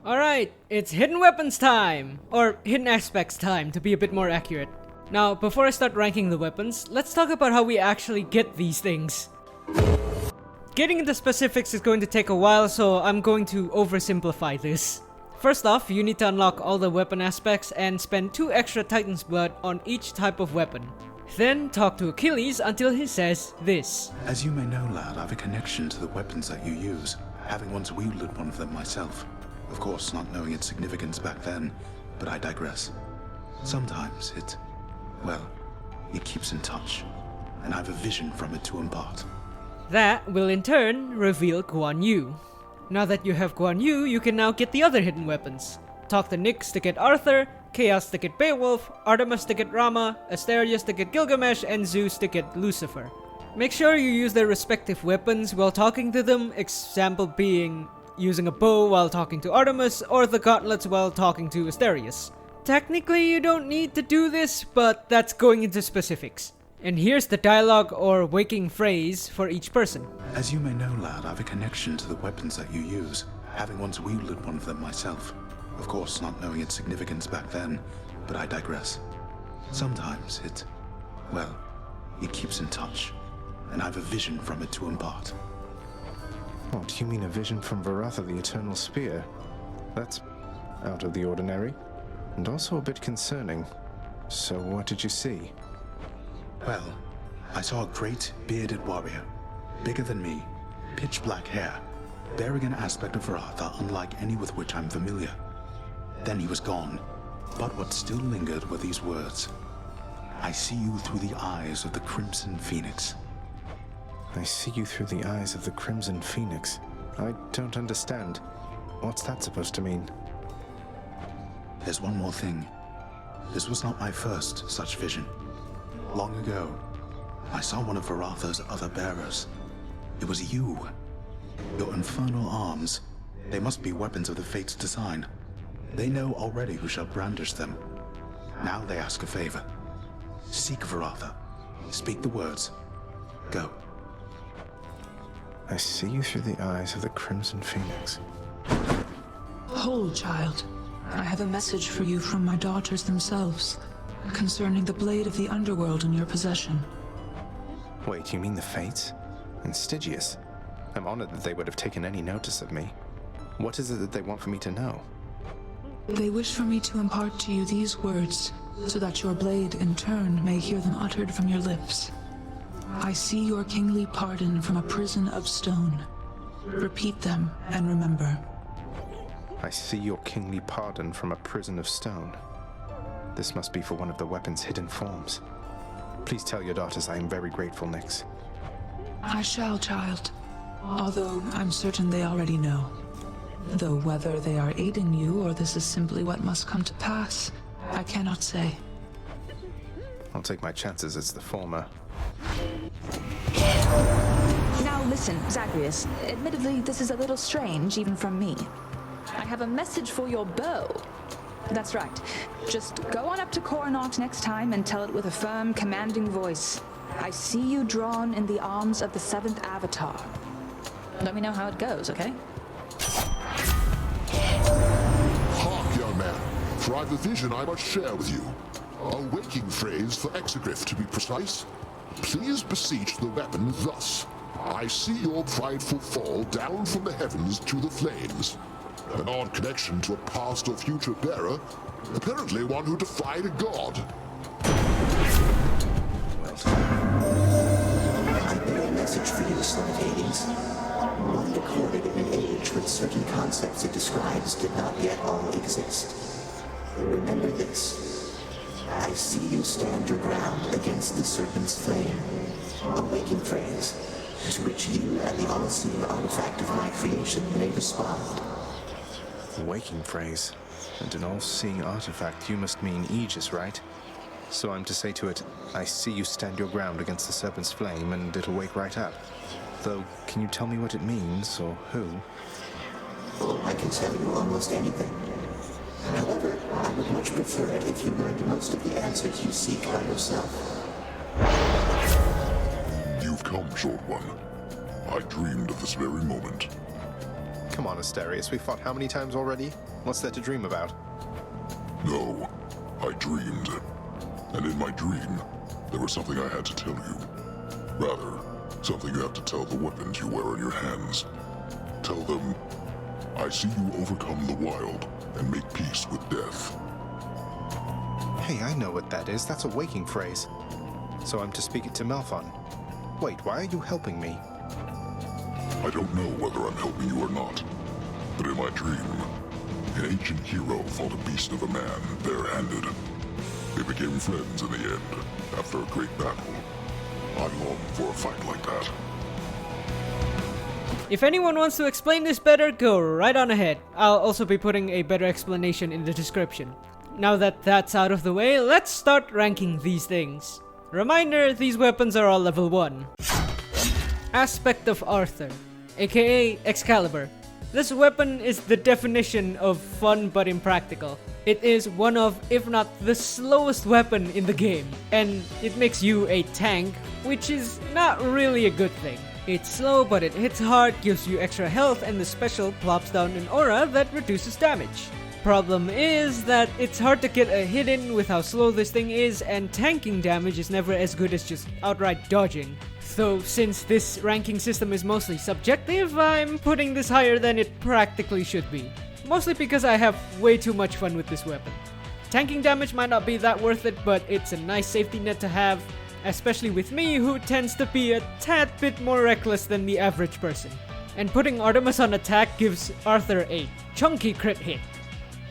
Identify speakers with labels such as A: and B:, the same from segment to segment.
A: Alright, it's hidden weapons time! Or hidden aspects time, to be a bit more accurate. Now, before I start ranking the weapons, let's talk about how we actually get these things. Getting into specifics is going to take a while, so I'm going to oversimplify this. First off, you need to unlock all the weapon aspects and spend 2 extra Titan's Blood on each type of weapon. Then talk to Achilles until he says this.
B: As you may know, lad, I have a connection to the weapons that you use, having once wielded one of them myself. Of course, not knowing its significance back then, but I digress. Sometimes it keeps in touch, and I have a vision from it to impart.
A: That will in turn reveal Guan Yu. Now that you have Guan Yu, you can now get the other hidden weapons. Talk to Nyx to get Arthur, Chaos to get Beowulf, Artemis to get Rama, Asterius to get Gilgamesh, and Zues to get Lucifer. Make sure you use their respective weapons while talking to them, example being using a bow while talking to Artemis, or the gauntlets while talking to Asterius. Technically you don't need to do this, but that's going into specifics. And here's the dialogue or waking phrase for each person.
B: As you may know, lad, I have a connection to the weapons that you use, having once wielded one of them myself. Of course, not knowing its significance back then, but I digress. Sometimes it keeps in touch, and I have a vision from it to impart.
C: What, do you mean a vision from Varatha, the Eternal Spear? That's out of the ordinary, and also a bit concerning. So what did you see?
B: Well, I saw a great, bearded warrior, bigger than me, pitch black hair, bearing an aspect of Varatha unlike any with which I'm familiar. Then he was gone, but what still lingered were these words. I see you through the eyes of the Crimson Phoenix.
C: I see you through the eyes of the Crimson Phoenix. I don't understand. What's that supposed to mean?
B: There's one more thing. This was not my first such vision. Long ago, I saw one of Varatha's other bearers. It was you. Your infernal arms. They must be weapons of the Fates' design. They know already who shall brandish them. Now they ask a favor. Seek Varatha. Speak the words. Go.
C: I see you through the eyes of the Crimson Phoenix.
D: Hold, child. I have a message for you from my daughters themselves, concerning the blade of the underworld in your possession.
C: Wait, you mean the Fates? And Stygius? I'm honored that they would have taken any notice of me. What is it that they want for me to know?
D: They wish for me to impart to you these words, so that your blade, in turn, may hear them uttered from your lips. I see your kingly pardon from a prison of stone. Repeat them and remember.
C: I see your kingly pardon from a prison of stone. This must be for one of the weapon's hidden forms. Please tell your daughters I am very grateful, Nyx.
D: I shall, child. Although I'm certain they already know. Though whether they are aiding you or this is simply what must come to pass, I cannot say.
C: I'll take my chances it's the former.
E: Now listen, Zagreus. Admittedly, this is a little strange, even from me. I have a message for your bow. That's right. Just go on up to Coronach next time and tell it with a firm, commanding voice. I see you drawn in the arms of the 7th Avatar. Let me know how it goes, okay?
F: Hark, young man, for I've a vision I must share with you. A waking phrase for exegriff, to be precise. Please beseech the weapon thus. I see your prideful fall down from the heavens to the flames. An odd connection to a past or future bearer, apparently one who defied a god.
G: Well done. I bear a message for you, son of Hades. One recorded in an age when certain concepts it describes did not yet all exist. Remember this. I see you stand your ground against the serpent's flame. A waking phrase, to which you and the all-seeing artifact of my creation may respond.
C: Waking phrase. And an all-seeing artifact, you must mean Aegis, right? So I'm to say to it, I see you stand your ground against the serpent's flame, and it'll wake right up. Though, can you tell me what it means, or who?
G: Oh, I can tell you almost anything. However, I would much prefer it if you learned most of the answers you seek by yourself.
F: You've come, short one. I dreamed of this very moment.
C: Come on, Asterius, we fought how many times already? What's there to dream about?
F: No, I dreamed. And in my dream, there was something I had to tell you. Rather, something you have to tell the weapons you wear in your hands. Tell them, I see you overcome the wild and make peace with death.
C: Hey, I know what that is. That's a waking phrase. So I'm to speak it to Melphon. Wait, why are you helping me?
F: I don't know whether I'm helping you or not, but in my dream, an ancient hero fought a beast of a man bare-handed. They became friends in the end, after a great battle. I long for a fight like that.
A: If anyone wants to explain this better, go right on ahead. I'll also be putting a better explanation in the description. Now that that's out of the way, let's start ranking these things. Reminder, these weapons are all level 1. Aspect of Arthur, aka Excalibur. This weapon is the definition of fun but impractical. It is one of, if not the slowest weapon in the game, and it makes you a tank, which is not really a good thing. It's slow but it hits hard, gives you extra health, and the special plops down an aura that reduces damage. Problem is that it's hard to get a hit in with how slow this thing is, and tanking damage is never as good as just outright dodging. So since this ranking system is mostly subjective, I'm putting this higher than it practically should be. Mostly because I have way too much fun with this weapon. Tanking damage might not be that worth it, but it's a nice safety net to have, especially with me who tends to be a tad bit more reckless than the average person. And putting Artemis on attack gives Arthur a chunky crit hit.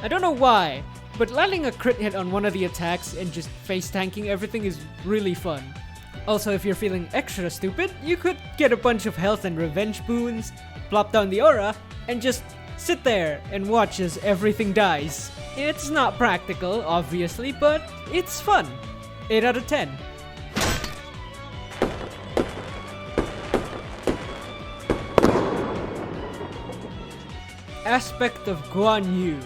A: I don't know why, but landing a crit hit on one of the attacks and just face tanking everything is really fun. Also, if you're feeling extra stupid, you could get a bunch of health and revenge boons, plop down the aura, and just sit there and watch as everything dies. It's not practical, obviously, but it's fun. 8 out of 10. Aspect of Guan Yu.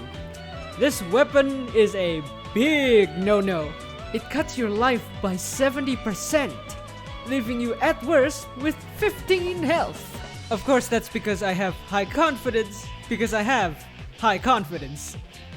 A: This weapon is a big no-no. It cuts your life by 70%, leaving you at worst with 15 health. Of course, that's because I have high confidence,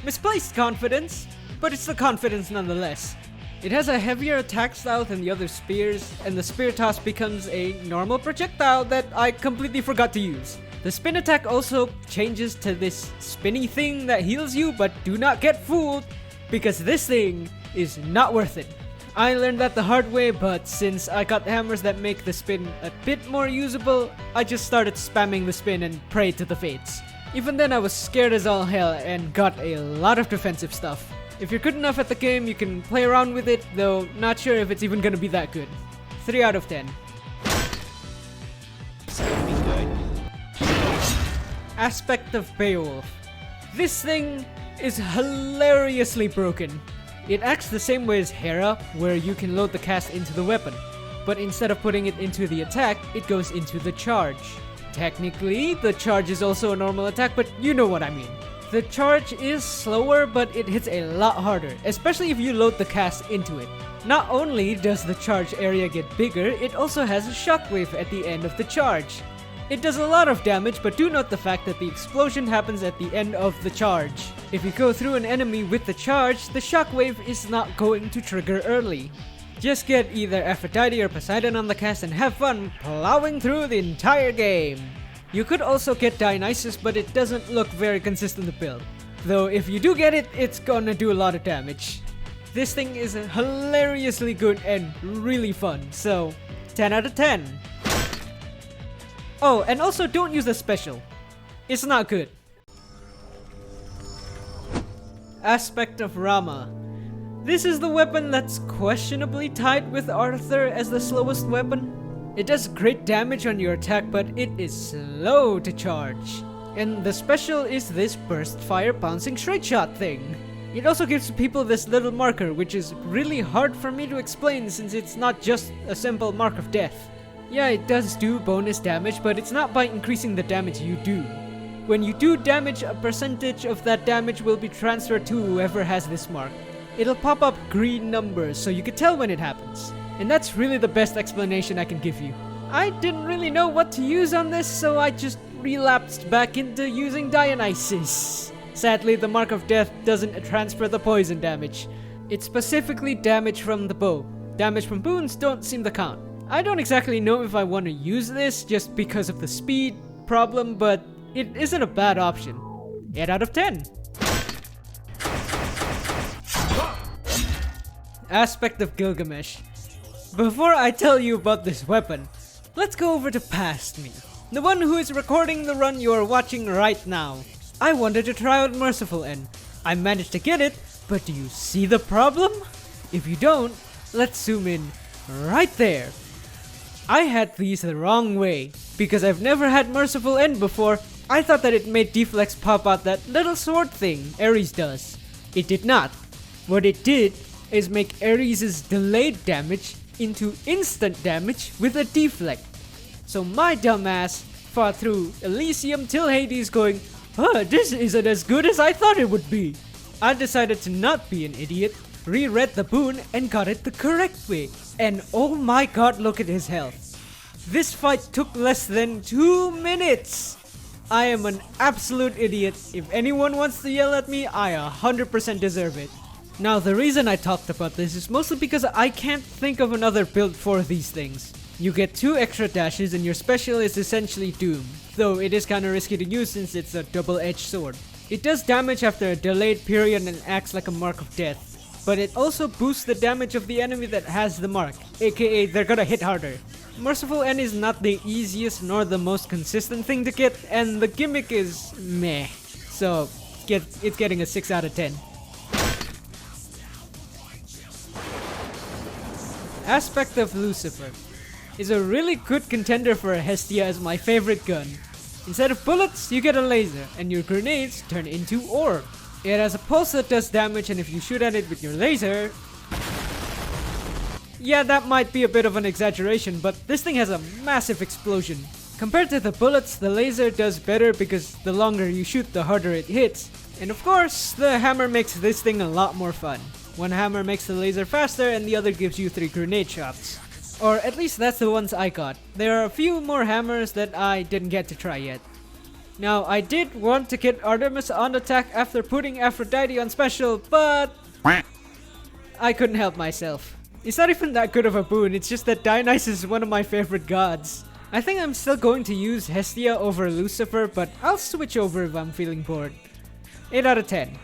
A: Misplaced confidence, but it's the confidence nonetheless. It has a heavier attack style than the other spears, and the spear toss becomes a normal projectile that I completely forgot to use. The spin attack also changes to this spinny thing that heals you, but do not get fooled, because this thing is not worth it. I learned that the hard way, but since I got hammers that make the spin a bit more usable, I just started spamming the spin and prayed to the fates. Even then I was scared as all hell and got a lot of defensive stuff. If you're good enough at the game, you can play around with it, though not sure if it's even gonna be that good. 3 out of 10. It's gonna be good. Aspect of Beowulf. This thing is hilariously broken. It acts the same way as Hera, where you can load the cast into the weapon, but instead of putting it into the attack, it goes into the charge. Technically, the charge is also a normal attack, but you know what I mean. The charge is slower, but it hits a lot harder, especially if you load the cast into it. Not only does the charge area get bigger, it also has a shockwave at the end of the charge. It does a lot of damage, but do note the fact that the explosion happens at the end of the charge. If you go through an enemy with the charge, the shockwave is not going to trigger early. Just get either Aphrodite or Poseidon on the cast and have fun plowing through the entire game. You could also get Dionysus, but it doesn't look very consistent to build. Though if you do get it, it's gonna do a lot of damage. This thing is hilariously good and really fun, so 10 out of 10. Oh, and also don't use the special. It's not good. Aspect of Rama. This is the weapon that's questionably tied with Arthur as the slowest weapon. It does great damage on your attack, but it is slow to charge. And the special is this burst fire bouncing straight shot thing. It also gives people this little marker, which is really hard for me to explain since it's not just a simple mark of death. Yeah, it does do bonus damage, but it's not by increasing the damage you do. When you do damage, a percentage of that damage will be transferred to whoever has this mark. It'll pop up green numbers, so you can tell when it happens. And that's really the best explanation I can give you. I didn't really know what to use on this, so I just relapsed back into using Dionysus. Sadly, the Mark of Death doesn't transfer the poison damage. It's specifically damage from the bow. Damage from boons don't seem to count. I don't exactly know if I want to use this just because of the speed problem, but it isn't a bad option. 8 out of 10. Aspect of Gilgamesh. Before I tell you about this weapon, let's go over to past me. The one who is recording the run you are watching right now. I wanted to try out Merciful End. I managed to get it, but do you see the problem? If you don't, let's zoom in right there. I had these the wrong way. Because I've never had Merciful End before, I thought that it made deflex pop out that little sword thing Ares does. It did not. What it did is make Ares' delayed damage into instant damage with a deflect. So my dumbass fought through Elysium till Hades going, this isn't as good as I thought it would be. I decided to not be an idiot, reread the boon and got it the correct way. And oh my god, look at his health. This fight took less than 2 minutes. I am an absolute idiot. If anyone wants to yell at me, I 100% deserve it. Now the reason I talked about this is mostly because I can't think of another build for these things. You get 2 extra dashes and your special is essentially Doom, though it is kinda risky to use since it's a double-edged sword. It does damage after a delayed period and acts like a Mark of Death, but it also boosts the damage of the enemy that has the mark, aka they're gonna hit harder. Merciful End is not the easiest nor the most consistent thing to get, and the gimmick is meh. So, it's getting a 6 out of 10. Aspect of Lucifer is a really good contender for a Hestia as my favorite gun. Instead of bullets, you get a laser, and your grenades turn into ore. It has a pulse that does damage, and if you shoot at it with your laser... Yeah, that might be a bit of an exaggeration, but this thing has a massive explosion. Compared to the bullets, the laser does better because the longer you shoot, the harder it hits. And of course, the hammer makes this thing a lot more fun. One hammer makes the laser faster and the other gives you 3 grenade shots. Or at least that's the ones I got. There are a few more hammers that I didn't get to try yet. Now, I did want to get Artemis on attack after putting Aphrodite on special, but... I couldn't help myself. It's not even that good of a boon, it's just that Dionysus is one of my favorite gods. I think I'm still going to use Hestia over Lucifer, but I'll switch over if I'm feeling bored. 8 out of 10.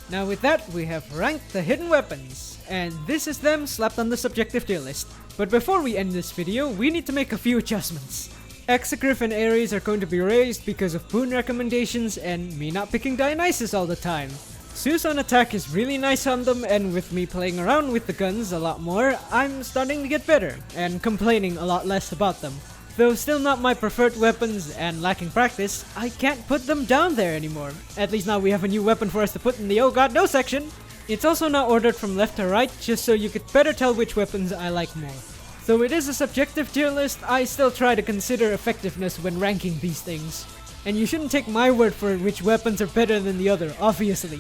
A: Now with that, we have ranked the hidden weapons, and this is them slapped on the subjective tier list. But before we end this video, we need to make a few adjustments. Exegryph and Ares are going to be raised because of boon recommendations and me not picking Dionysus all the time. Zeus on attack is really nice on them, and with me playing around with the guns a lot more, I'm starting to get better, and complaining a lot less about them. Though still not my preferred weapons, and lacking practice, I can't put them down there anymore. At least now we have a new weapon for us to put in the oh god no section! It's also not ordered from left to right, just so you could better tell which weapons I like more. Though it is a subjective tier list, I still try to consider effectiveness when ranking these things. And you shouldn't take my word for which weapons are better than the other, obviously.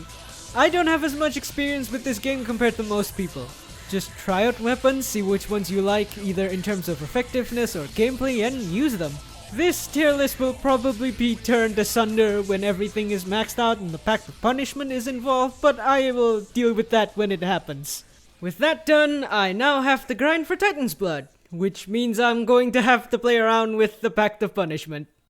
A: I don't have as much experience with this game compared to most people. Just try out weapons, see which ones you like, either in terms of effectiveness or gameplay, and use them. This tier list will probably be turned asunder when everything is maxed out and the Pact of Punishment is involved, but I will deal with that when it happens. With that done, I now have to grind for Titan's Blood, which means I'm going to have to play around with the Pact of Punishment.